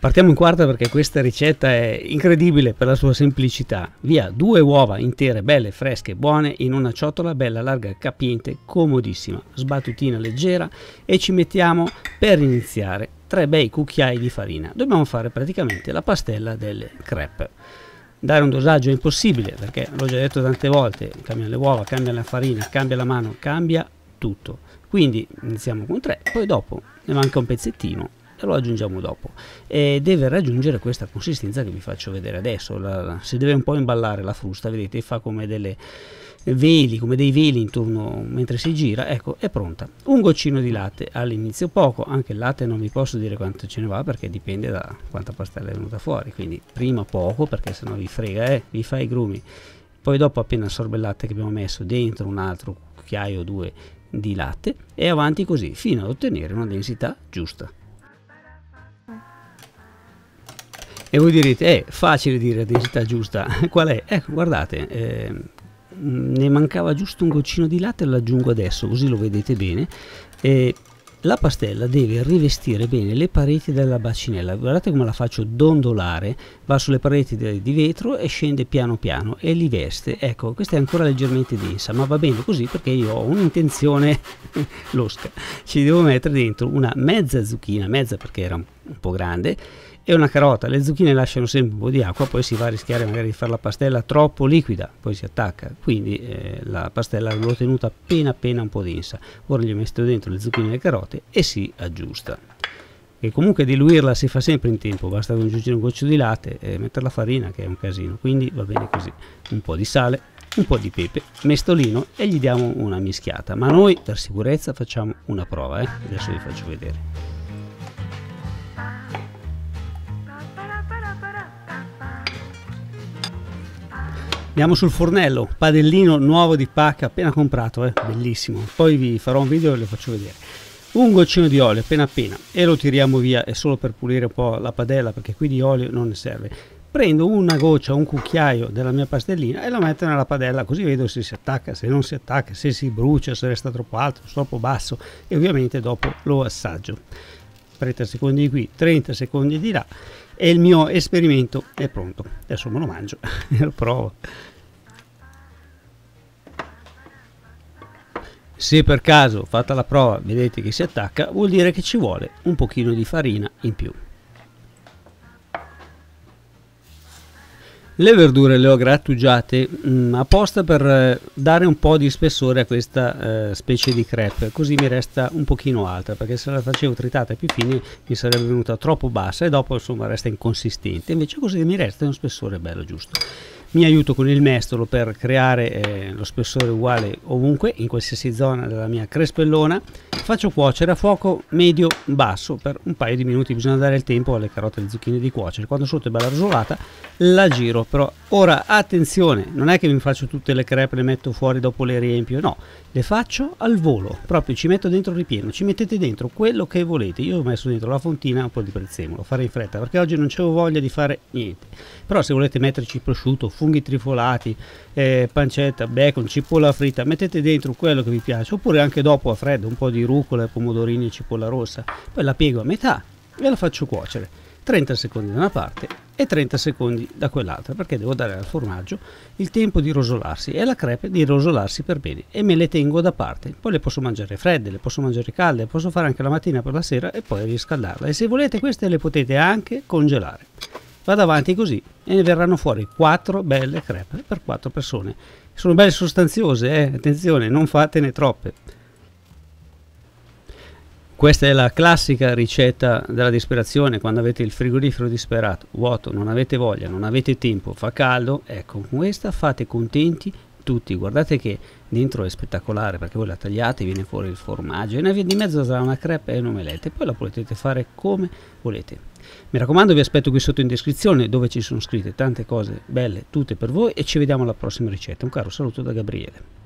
Partiamo in quarta perché questa ricetta è incredibile per la sua semplicità. Via 2 uova intere, belle, fresche, buone, in una ciotola bella, larga, capiente, comodissima, sbattutina leggera, e ci mettiamo per iniziare 3 bei cucchiai di farina. Dobbiamo fare praticamente la pastella delle crepe. Dare un dosaggio è impossibile perché l'ho già detto tante volte, cambia le uova, cambia la farina, cambia la mano, cambia tutto. Quindi iniziamo con 3, poi dopo ne manca un pezzettino e lo aggiungiamo dopo, e deve raggiungere questa consistenza che vi faccio vedere adesso. Si deve un po' imballare la frusta, vedete, fa come dei veli intorno mentre si gira. Ecco, è pronta. Un goccino di latte all'inizio, poco, anche il latte non vi posso dire quanto ce ne va perché dipende da quanta pastella è venuta fuori, quindi prima poco perché sennò vi frega, vi fa i grumi. Poi dopo, appena assorbe il latte che abbiamo messo dentro, un altro cucchiaio o 2 di latte, e avanti così fino ad ottenere una densità giusta. E voi direte, è facile dire densità giusta, qual è? Ecco, guardate, ne mancava giusto un goccino di latte, lo aggiungo adesso così lo vedete bene. La pastella deve rivestire bene le pareti della bacinella, guardate come la faccio dondolare, va sulle pareti di vetro e scende piano piano e li veste. Ecco, questa è ancora leggermente densa, ma va bene così perché io ho un'intenzione losca. Ci devo mettere dentro una mezza zucchina, mezza perché era un po' grande, e una carota. Le zucchine lasciano sempre un po' di acqua, poi si va a rischiare magari di fare la pastella troppo liquida, poi si attacca, quindi la pastella l'ho tenuta appena un po' densa. Ora gli metto dentro le zucchine e le carote e si aggiusta. E comunque diluirla si fa sempre in tempo, basta aggiungere un goccio di latte e mettere la farina, che è un casino, quindi va bene così. Un po' di sale, un po' di pepe, mestolino, e gli diamo una mischiata. Ma noi per sicurezza facciamo una prova, adesso vi faccio vedere. Andiamo sul fornello, padellino nuovo di pacca, appena comprato, bellissimo. Poi vi farò un video e lo faccio vedere. Un goccino di olio, appena, e lo tiriamo via, è solo per pulire un po' la padella, perché qui di olio non ne serve. Prendo una goccia, un cucchiaio della mia pastellina e lo metto nella padella, così vedo se si attacca, se non si attacca, se si brucia, se resta troppo alto, troppo basso, e ovviamente dopo lo assaggio. 30 secondi di qui, 30 secondi di là, e il mio esperimento è pronto. Adesso me lo mangio e lo provo. Se per caso, fatta la prova, vedete che si attacca, vuol dire che ci vuole un pochino di farina in più. Le verdure le ho grattugiate apposta per dare un po' di spessore a questa specie di crepe, così mi resta un pochino alta, perché se la facevo tritata più fine mi sarebbe venuta troppo bassa e dopo insomma resta inconsistente. Invece così mi resta un spessore bello giusto. Mi aiuto con il mestolo per creare lo spessore uguale ovunque, in qualsiasi zona della mia crespellona. Faccio cuocere a fuoco medio-basso per un paio di minuti, bisogna dare il tempo alle carote e alle zucchine di cuocere. Quando sotto è bella rosolata la giro, però ora attenzione, non è che mi faccio tutte le crepe, le metto fuori, dopo le riempio, no, le faccio al volo, proprio ci metto dentro il ripieno, ci mettete dentro quello che volete. Io ho messo dentro la fontina e un po' di prezzemolo, farei in fretta perché oggi non c'avevo voglia di fare niente, però se volete metterci prosciutto, funghi trifolati, pancetta, bacon, cipolla fritta, mettete dentro quello che vi piace, oppure anche dopo a freddo un po' di rucola, pomodorini e cipolla rossa, poi la piego a metà e la faccio cuocere 30 secondi da una parte e 30 secondi da quell'altra, perché devo dare al formaggio il tempo di rosolarsi e alla crepe di rosolarsi per bene, e me le tengo da parte. Poi le posso mangiare fredde, le posso mangiare calde, posso fare anche la mattina per la sera e poi riscaldarla, e se volete queste le potete anche congelare. Vado avanti così e ne verranno fuori 4 belle crepe per 4 persone. Sono belle sostanziose, attenzione, non fatene troppe. Questa è la classica ricetta della disperazione, quando avete il frigorifero disperato, vuoto, non avete voglia, non avete tempo, fa caldo. Ecco, con questa fate contenti tutti. Guardate che dentro è spettacolare, perché voi la tagliate, viene fuori il formaggio e una via di mezzo sarà una crepe e un omelette, e poi la potete fare come volete. Mi raccomando, vi aspetto qui sotto in descrizione, dove ci sono scritte tante cose belle, tutte per voi, e ci vediamo alla prossima ricetta. Un caro saluto da Gabriele.